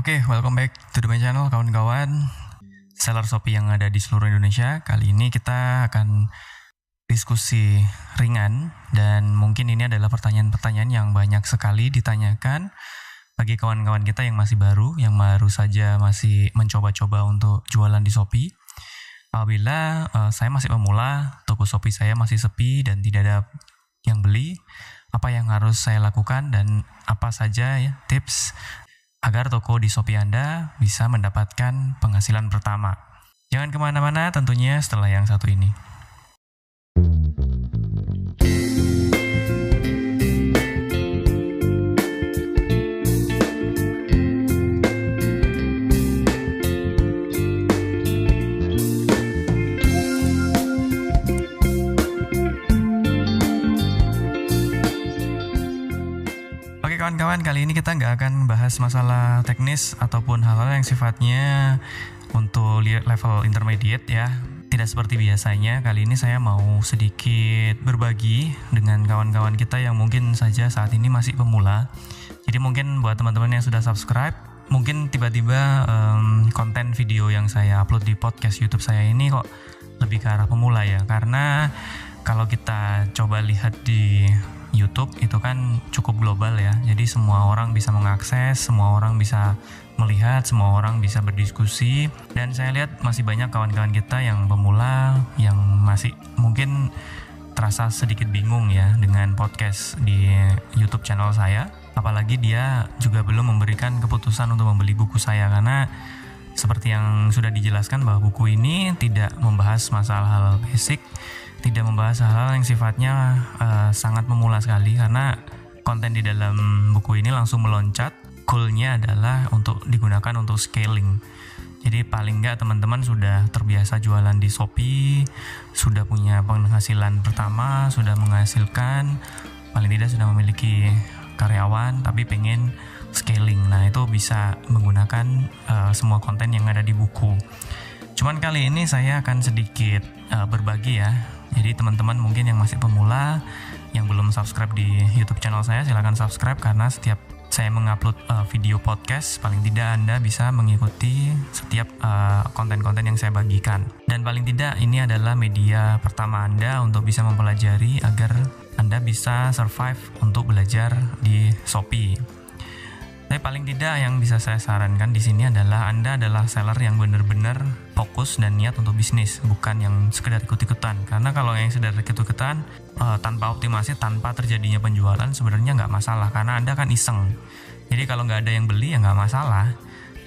Oke, welcome back to my channel kawan-kawan seller Shopee yang ada di seluruh Indonesia. Kali ini kita akan diskusi ringan dan mungkin ini adalah pertanyaan-pertanyaan yang banyak sekali ditanyakan bagi kawan-kawan kita yang masih baru, yang baru saja masih mencoba-coba untuk jualan di Shopee. Apabila saya masih pemula, toko Shopee saya masih sepi dan tidak ada yang beli, apa yang harus saya lakukan dan apa saja ya tips agar toko di Shopee Anda bisa mendapatkan penghasilan pertama. Jangan kemana-mana tentunya setelah yang satu ini. Kawan-kawan, kali ini kita nggak akan bahas masalah teknis ataupun hal-hal yang sifatnya untuk level intermediate ya. Tidak seperti biasanya, kali ini saya mau sedikit berbagi dengan kawan-kawan kita yang mungkin saja saat ini masih pemula. Jadi mungkin buat teman-teman yang sudah subscribe, mungkin tiba-tiba konten video yang saya upload di podcast YouTube saya ini kok lebih ke arah pemula ya. Karena kalau kita coba lihat di YouTube itu kan cukup global ya, jadi semua orang bisa mengakses, semua orang bisa melihat, semua orang bisa berdiskusi. Dan saya lihat masih banyak kawan-kawan kita yang pemula yang masih mungkin terasa sedikit bingung ya dengan podcast di YouTube channel saya. Apalagi dia juga belum memberikan keputusan untuk membeli buku saya, karena seperti yang sudah dijelaskan bahwa buku ini tidak membahas masalah hal basic, tidak membahas hal-hal yang sifatnya sangat memula sekali, karena konten di dalam buku ini langsung meloncat. Goalnya adalah untuk digunakan untuk scaling. Jadi paling nggak teman-teman sudah terbiasa jualan di Shopee, sudah punya penghasilan pertama, sudah menghasilkan, paling tidak sudah memiliki karyawan, tapi pengen scaling. Nah itu bisa menggunakan semua konten yang ada di buku. Cuman kali ini saya akan sedikit berbagi ya. Jadi teman-teman mungkin yang masih pemula, yang belum subscribe di YouTube channel saya, silakan subscribe, karena setiap saya mengupload video podcast, paling tidak Anda bisa mengikuti setiap konten-konten yang saya bagikan. Dan paling tidak ini adalah media pertama Anda untuk bisa mempelajari agar Anda bisa survive untuk belajar di Shopee. Tapi paling tidak yang bisa saya sarankan di sini adalah Anda adalah seller yang benar-benar fokus dan niat untuk bisnis, bukan yang sekedar ikut-ikutan. Karena kalau yang sekedar ikut-ikutan tanpa optimasi, tanpa terjadinya penjualan, sebenarnya nggak masalah, karena Anda kan iseng. Jadi kalau nggak ada yang beli ya nggak masalah.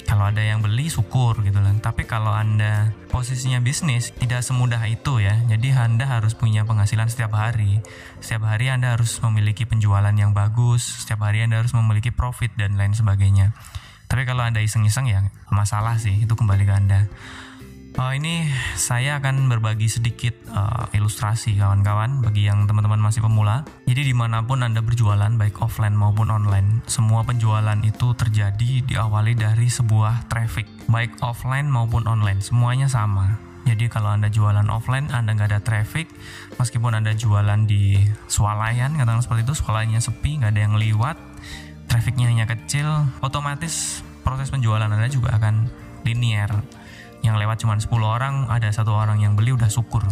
Kalau ada yang beli syukur gitu lah. Tapi kalau Anda posisinya bisnis, tidak semudah itu ya. Jadi Anda harus punya penghasilan setiap hari. Setiap hari Anda harus memiliki penjualan yang bagus. Setiap hari Anda harus memiliki profit dan lain sebagainya. Tapi kalau Anda iseng-iseng ya masalah sih, itu kembali ke Anda. Ini saya akan berbagi sedikit ilustrasi kawan-kawan bagi yang teman-teman masih pemula. Jadi dimanapun Anda berjualan, baik offline maupun online, semua penjualan itu terjadi diawali dari sebuah traffic, baik offline maupun online, semuanya sama. Jadi kalau Anda jualan offline, Anda nggak ada traffic, meskipun Anda jualan di swalayan, katakan seperti itu, swalayannya sepi, nggak ada yang liwat, trafficnya hanya kecil, otomatis proses penjualan Anda juga akan linear. Yang lewat cuma 10 orang, ada 1 orang yang beli, udah syukur.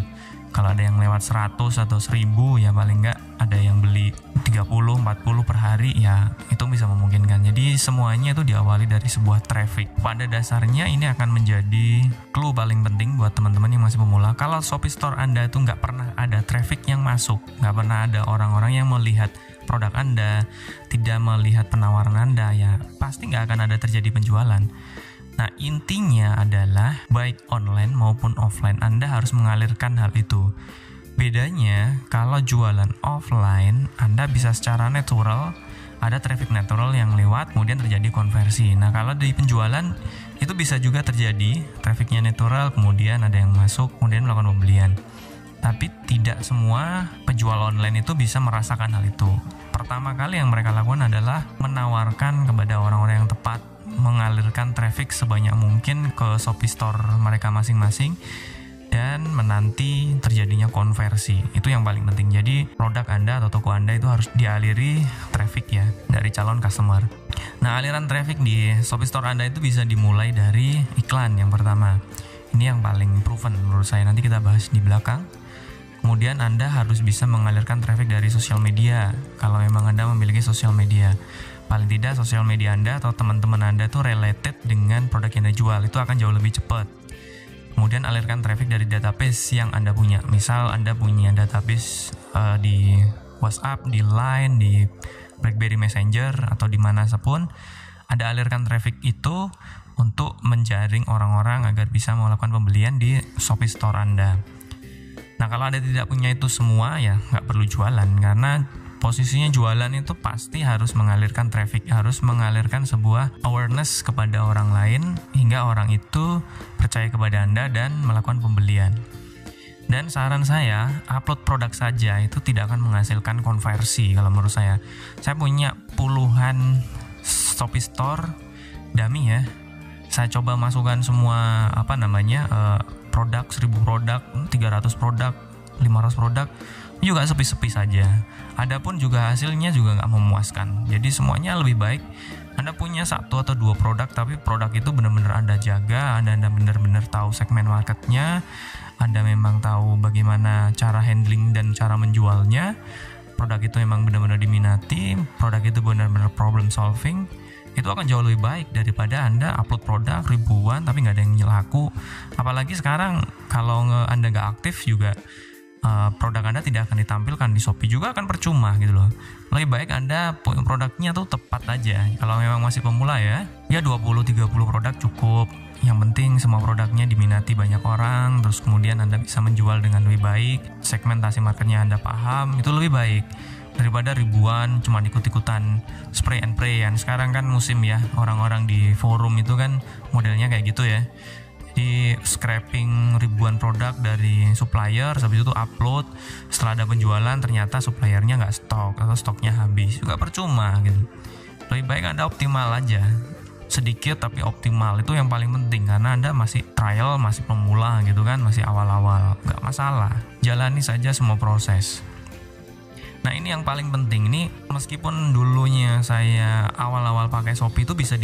Kalau ada yang lewat 100 atau 1000, ya paling nggak ada yang beli 30-40 per hari, ya itu bisa memungkinkan. Jadi semuanya itu diawali dari sebuah traffic. Pada dasarnya ini akan menjadi clue paling penting buat teman-teman yang masih pemula. Kalau Shopee Store Anda itu nggak pernah ada traffic yang masuk, nggak pernah ada orang-orang yang melihat produk Anda, tidak melihat penawaran Anda, ya pasti nggak akan ada terjadi penjualan. Nah intinya adalah baik online maupun offline Anda harus mengalirkan hal itu. Bedanya kalau jualan offline Anda bisa secara natural, ada traffic natural yang lewat kemudian terjadi konversi. Nah kalau di penjualan itu bisa juga terjadi trafficnya natural, kemudian ada yang masuk kemudian melakukan pembelian. Tapi tidak semua penjual online itu bisa merasakan hal itu. Pertama kali yang mereka lakukan adalah menawarkan kepada orang-orang yang tepat, mengalirkan traffic sebanyak mungkin ke Shopee Store mereka masing-masing dan menanti terjadinya konversi. Itu yang paling penting. Jadi produk Anda atau toko Anda itu harus dialiri traffic ya dari calon customer. Nah, aliran traffic di Shopee Store Anda itu bisa dimulai dari iklan yang pertama. Ini yang paling proven menurut saya, nanti kita bahas di belakang. Kemudian Anda harus bisa mengalirkan traffic dari sosial media, kalau memang Anda memiliki sosial media. Paling tidak sosial media Anda atau teman-teman Anda tuh related dengan produk yang Anda jual, itu akan jauh lebih cepat. Kemudian alirkan traffic dari database yang Anda punya. Misal Anda punya database di WhatsApp, di Line, di BlackBerry Messenger, atau di mana pun, Anda alirkan traffic itu untuk menjaring orang-orang agar bisa melakukan pembelian di Shopee Store Anda. Nah, kalau Anda tidak punya itu semua, ya nggak perlu jualan, karena posisinya jualan itu pasti harus mengalirkan traffic, harus mengalirkan sebuah awareness kepada orang lain hingga orang itu percaya kepada Anda dan melakukan pembelian. Dan saran saya, upload produk saja itu tidak akan menghasilkan konversi kalau menurut saya. Saya punya puluhan Shopee Store dummy ya. Saya coba masukkan semua produk, 1000 produk, 300 produk, 500 produk, juga sepi-sepi saja. Adapun juga hasilnya juga nggak memuaskan. Jadi semuanya lebih baik Anda punya 1 atau 2 produk, tapi produk itu benar-benar Anda jaga, Anda benar-benar tahu segmen marketnya, Anda memang tahu bagaimana cara handling dan cara menjualnya. Produk itu memang benar-benar diminati, produk itu benar-benar problem solving. Itu akan jauh lebih baik daripada Anda upload produk ribuan tapi nggak ada yang laku. Apalagi sekarang kalau Anda nggak aktif juga, produk Anda tidak akan ditampilkan di Shopee, juga akan percuma gitu loh. Lebih baik Anda produknya tuh tepat aja. Kalau memang masih pemula ya 20-30 produk cukup. Yang penting semua produknya diminati banyak orang, terus kemudian Anda bisa menjual dengan lebih baik, segmentasi marketnya Anda paham, itu lebih baik daripada ribuan cuma ikut-ikutan spray and pray. Sekarang kan musim ya, orang-orang di forum itu kan modelnya kayak gitu ya. Di scraping ribuan produk dari supplier, habis itu upload, setelah ada penjualan ternyata suppliernya nggak stok atau stoknya habis, juga percuma gitu. Lebih baik Anda optimal aja, sedikit tapi optimal, itu yang paling penting, karena Anda masih trial, masih pemula gitu kan, masih awal-awal, nggak masalah, jalani saja semua proses. Nah, ini yang paling penting. Ini meskipun dulunya saya awal-awal pakai Shopee itu bisa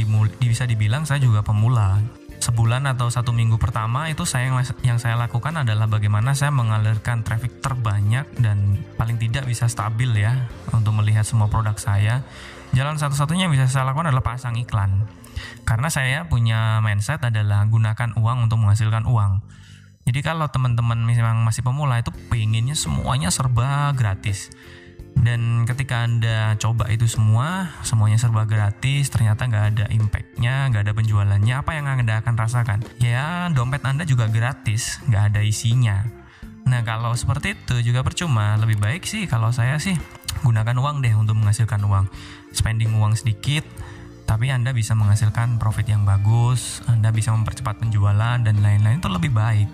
dibilang saya juga pemula. Sebulan atau 1 minggu pertama itu yang saya lakukan adalah bagaimana saya mengalirkan traffic terbanyak dan paling tidak bisa stabil ya untuk melihat semua produk saya. Jalan satu-satunya yang bisa saya lakukan adalah pasang iklan. Karena saya punya mindset adalah gunakan uang untuk menghasilkan uang. Jadi kalau teman-teman memang masih pemula itu pengennya semuanya serba gratis. Dan ketika Anda coba itu semuanya serba gratis, ternyata nggak ada impactnya, nggak ada penjualannya, apa yang Anda akan rasakan? Ya, dompet Anda juga gratis, nggak ada isinya. Nah, kalau seperti itu juga percuma. Lebih baik sih kalau saya sih gunakan uang deh untuk menghasilkan uang. Spending uang sedikit, tapi Anda bisa menghasilkan profit yang bagus, Anda bisa mempercepat penjualan dan lain-lain, itu lebih baik.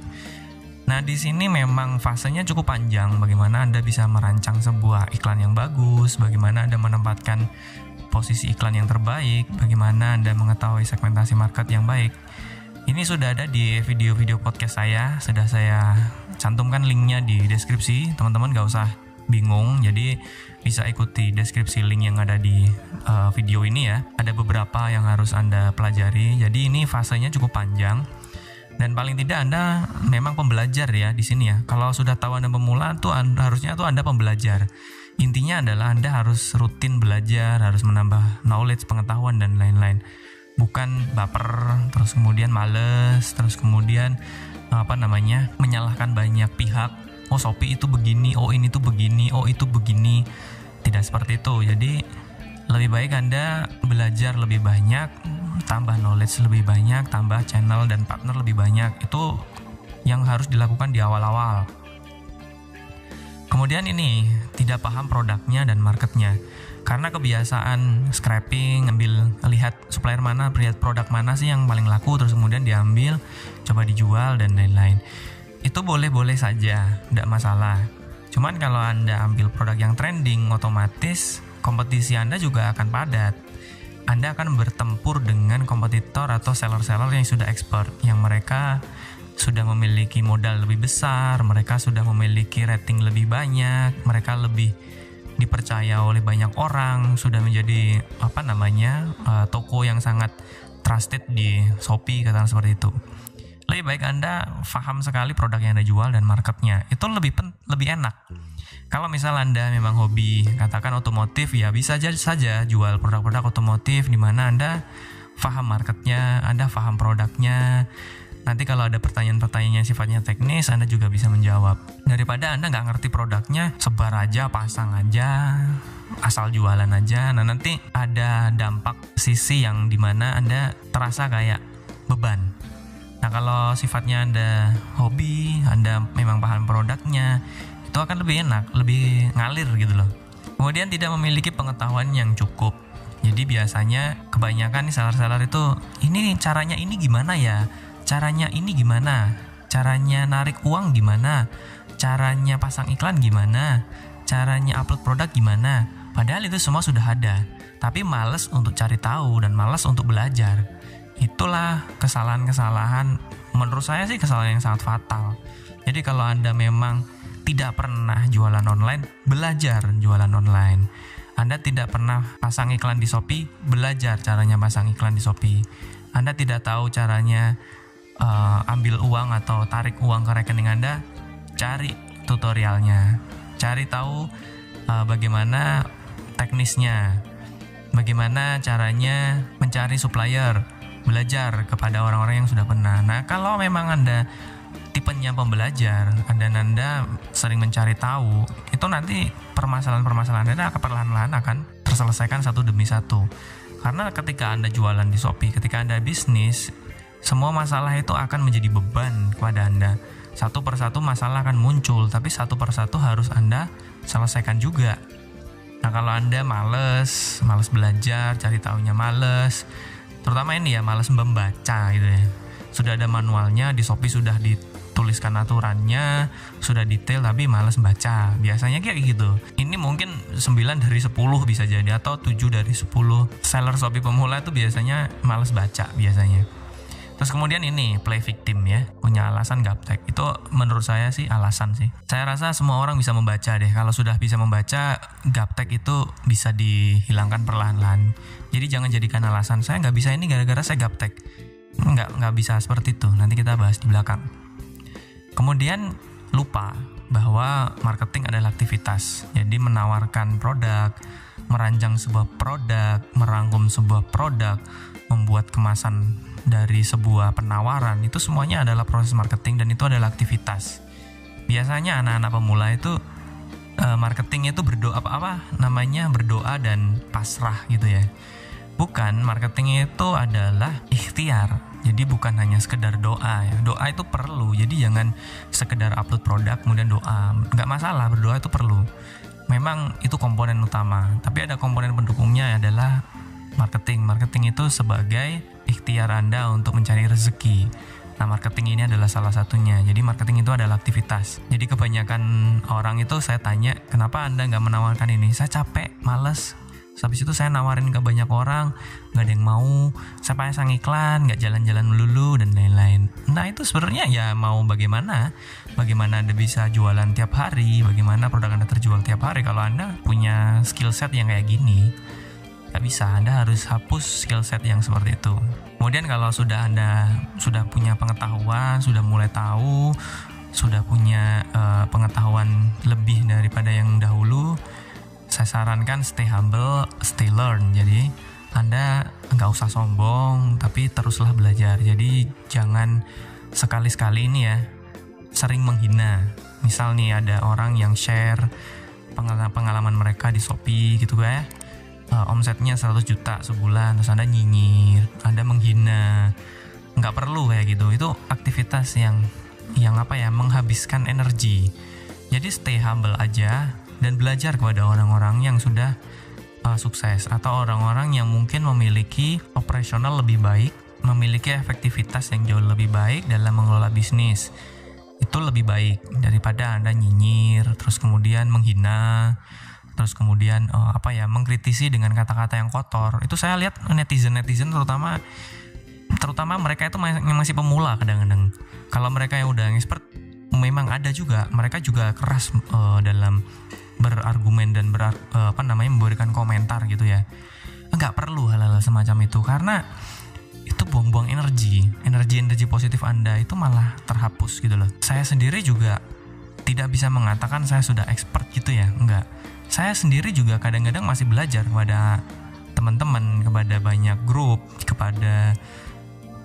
Nah, di sini memang fasenya cukup panjang, bagaimana Anda bisa merancang sebuah iklan yang bagus, bagaimana Anda menempatkan posisi iklan yang terbaik, bagaimana Anda mengetahui segmentasi market yang baik. Ini sudah ada di video-video podcast saya, sudah saya cantumkan linknya di deskripsi, teman-teman gak usah bingung, jadi bisa ikuti deskripsi link yang ada di video ini ya. Ada beberapa yang harus Anda pelajari, jadi ini fasenya cukup panjang. Dan paling tidak Anda memang pembelajar ya di sini ya. Kalau sudah tahu Anda pemula tuh harusnya tuh Anda pembelajar. Intinya adalah Anda harus rutin belajar, harus menambah knowledge, pengetahuan dan lain-lain. Bukan baper, terus kemudian males, terus kemudian menyalahkan banyak pihak. Oh, Shopee itu begini, oh ini tuh begini, oh itu begini. Tidak seperti itu. Jadi lebih baik Anda belajar lebih banyak, tambah knowledge lebih banyak, tambah channel dan partner lebih banyak. Itu yang harus dilakukan di awal-awal. Kemudian ini, tidak paham produknya dan marketnya. Karena kebiasaan scraping, lihat supplier mana, lihat produk mana sih yang paling laku, terus kemudian diambil, coba dijual dan lain-lain. Itu boleh-boleh saja, tidak masalah. Cuman kalau Anda ambil produk yang trending, otomatis kompetisi Anda juga akan padat. Anda akan bertempur dengan kompetitor atau seller-seller yang sudah expert, yang mereka sudah memiliki modal lebih besar, mereka sudah memiliki rating lebih banyak, mereka lebih dipercaya oleh banyak orang, sudah menjadi toko yang sangat trusted di Shopee, katakan seperti itu. Lebih baik Anda paham sekali produk yang Anda jual dan marketnya. Itu lebih enak. Kalau misal Anda memang hobi, katakan otomotif, ya bisa saja jual produk-produk otomotif di mana Anda paham marketnya, Anda paham produknya. Nanti kalau ada pertanyaan-pertanyaan yang sifatnya teknis, Anda juga bisa menjawab. Daripada Anda nggak ngerti produknya, sebar aja, pasang aja, asal jualan aja. Nah, nanti ada dampak sisi yang dimana Anda terasa kayak beban. Nah, kalau sifatnya Anda hobi, Anda memang paham produknya, itu akan lebih enak, lebih ngalir gitu loh. Kemudian tidak memiliki pengetahuan yang cukup. Jadi biasanya kebanyakan nih seller-seller itu, ini caranya ini gimana ya? Caranya ini gimana? Caranya narik uang gimana? Caranya pasang iklan gimana? Caranya upload produk gimana? Padahal itu semua sudah ada, tapi malas untuk cari tahu dan malas untuk belajar. Itulah kesalahan-kesalahan, menurut saya sih kesalahan yang sangat fatal. Jadi kalau Anda memang tidak pernah jualan online, belajar jualan online. Anda tidak pernah pasang iklan di Shopee, belajar caranya pasang iklan di Shopee. Anda tidak tahu caranya ambil uang atau tarik uang ke rekening Anda, cari tutorialnya. Cari tahu bagaimana teknisnya, bagaimana caranya mencari supplier, belajar kepada orang-orang yang sudah pernah. Nah, kalau memang Anda tipenya pembelajar, Anda sering mencari tahu, itu nanti permasalahan-permasalahan Anda akan perlahan-lahan akan terselesaikan satu demi satu. Karena ketika Anda jualan di Shopee, ketika Anda bisnis, semua masalah itu akan menjadi beban kepada Anda. Satu persatu masalah akan muncul, tapi satu persatu harus Anda selesaikan juga. Nah, kalau Anda males belajar, cari tahunya males, terutama ini ya, malas membaca gitu ya. Sudah ada manualnya di Shopee, sudah dituliskan aturannya, sudah detail, tapi malas baca. Biasanya kayak gitu. Ini mungkin 9 dari 10 bisa jadi, atau 7 dari 10 seller Shopee pemula itu biasanya malas baca biasanya. Terus kemudian ini play victim ya, punya alasan gaptek. Itu menurut saya sih alasan sih. Saya rasa semua orang bisa membaca deh. Kalau sudah bisa membaca, gaptek itu bisa dihilangkan perlahan-lahan. Jadi jangan jadikan alasan saya nggak bisa ini gara-gara saya gaptek. Nggak bisa seperti itu. Nanti kita bahas di belakang. Kemudian lupa bahwa marketing adalah aktivitas. Jadi menawarkan produk, merancang sebuah produk, merangkum sebuah produk, membuat kemasan dari sebuah penawaran, itu semuanya adalah proses marketing dan itu adalah aktivitas. Biasanya anak-anak pemula itu marketingnya itu berdoa dan pasrah gitu ya. Bukan, marketing itu adalah ikhtiar. Jadi bukan hanya sekedar doa ya. Doa itu perlu. Jadi jangan sekedar upload produk kemudian doa. Nggak masalah, berdoa itu perlu. Memang itu komponen utama. Tapi ada komponen pendukungnya adalah marketing. Marketing itu sebagai ikhtiar Anda untuk mencari rezeki. Nah, marketing ini adalah salah satunya. Jadi marketing itu adalah aktivitas. Jadi kebanyakan orang itu saya tanya, kenapa Anda nggak menawarkan ini? Saya capek, males. Habis itu saya nawarin ke banyak orang, nggak ada yang mau. Saya pasang iklan, nggak jalan-jalan melulu dan lain-lain. Nah, itu sebenarnya ya mau bagaimana? Bagaimana Anda bisa jualan tiap hari? Bagaimana produk Anda terjual tiap hari kalau Anda punya skill set yang kayak gini? Nggak bisa, Anda harus hapus skill set yang seperti itu. Kemudian kalau Anda sudah punya pengetahuan, sudah mulai tahu, sudah punya pengetahuan lebih daripada yang dahulu, saya sarankan stay humble, stay learn. Jadi Anda nggak usah sombong, tapi teruslah belajar. Jadi jangan sekali-sekali ini ya sering menghina. Misal nih ada orang yang share pengalaman mereka di Shopee gitu ya, omsetnya 100 juta sebulan, terus Anda nyinyir, Anda menghina. Nggak perlu kayak gitu. Itu aktivitas yang menghabiskan energi. Jadi stay humble aja dan belajar kepada orang-orang yang sudah sukses atau orang-orang yang mungkin memiliki operasional lebih baik, memiliki efektivitas yang jauh lebih baik dalam mengelola bisnis. Itu lebih baik daripada Anda nyinyir, terus kemudian menghina, terus kemudian mengkritisi dengan kata-kata yang kotor. Itu saya lihat netizen terutama mereka itu masih pemula kadang-kadang. Kalau mereka yang udah expert, memang ada juga, mereka juga keras dalam berargumen dan memberikan komentar gitu ya. Nggak perlu hal-hal semacam itu, karena itu buang-buang energi positif Anda itu malah terhapus gitu loh. Saya sendiri juga tidak bisa mengatakan saya sudah expert gitu ya, enggak. Saya sendiri juga kadang-kadang masih belajar kepada teman-teman, kepada banyak grup, kepada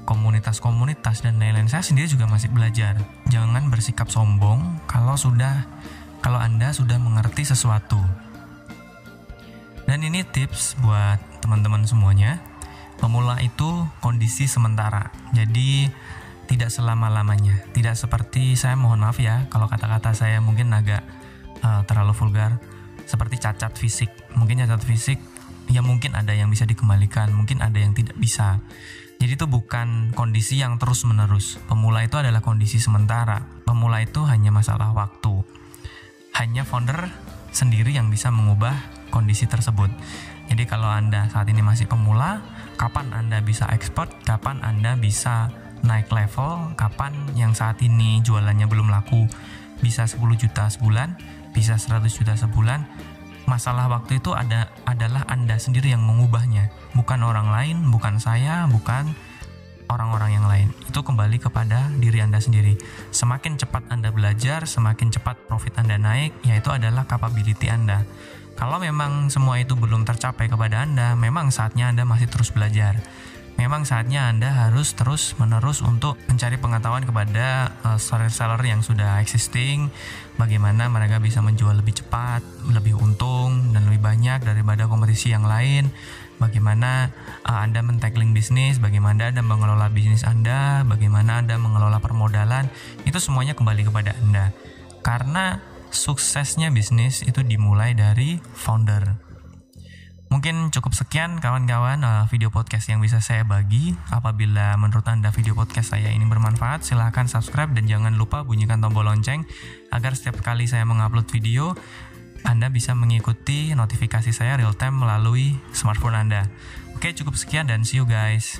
komunitas-komunitas dan lain-lain. Saya sendiri juga masih belajar. Jangan bersikap sombong kalau Anda sudah mengerti sesuatu. Dan ini tips buat teman-teman semuanya. Pemula itu kondisi sementara. Jadi tidak selama-lamanya. Tidak seperti, saya mohon maaf ya kalau kata-kata saya mungkin agak terlalu vulgar, seperti cacat fisik. Mungkin cacat fisik ya mungkin ada yang bisa dikembalikan, mungkin ada yang tidak bisa. Jadi itu bukan kondisi yang terus-menerus. Pemula itu adalah kondisi sementara. Pemula itu hanya masalah waktu. Hanya founder sendiri yang bisa mengubah kondisi tersebut. Jadi kalau Anda saat ini masih pemula, kapan Anda bisa expert, kapan Anda bisa naik level, kapan yang saat ini jualannya belum laku bisa 10 juta sebulan, bisa 100 juta sebulan. Masalah waktu itu adalah Anda sendiri yang mengubahnya, bukan orang lain, bukan saya, bukan orang-orang yang lain. Itu kembali kepada diri Anda sendiri. Semakin cepat Anda belajar, semakin cepat profit Anda naik, yaitu adalah capability Anda. Kalau memang semua itu belum tercapai kepada Anda, memang saatnya Anda masih terus belajar. Memang saatnya Anda harus terus-menerus untuk mencari pengetahuan kepada seller yang sudah existing, bagaimana mereka bisa menjual lebih cepat, lebih untung, dan lebih banyak daripada kompetisi yang lain. Bagaimana Anda men-tackling bisnis, bagaimana Anda mengelola bisnis Anda, bagaimana Anda mengelola permodalan, itu semuanya kembali kepada Anda. Karena suksesnya bisnis itu dimulai dari founder. Mungkin cukup sekian kawan-kawan video podcast yang bisa saya bagi. Apabila menurut Anda video podcast saya ini bermanfaat, silahkan subscribe dan jangan lupa bunyikan tombol lonceng agar setiap kali saya mengupload video, Anda bisa mengikuti notifikasi saya real time melalui smartphone Anda. Oke, cukup sekian dan see you guys.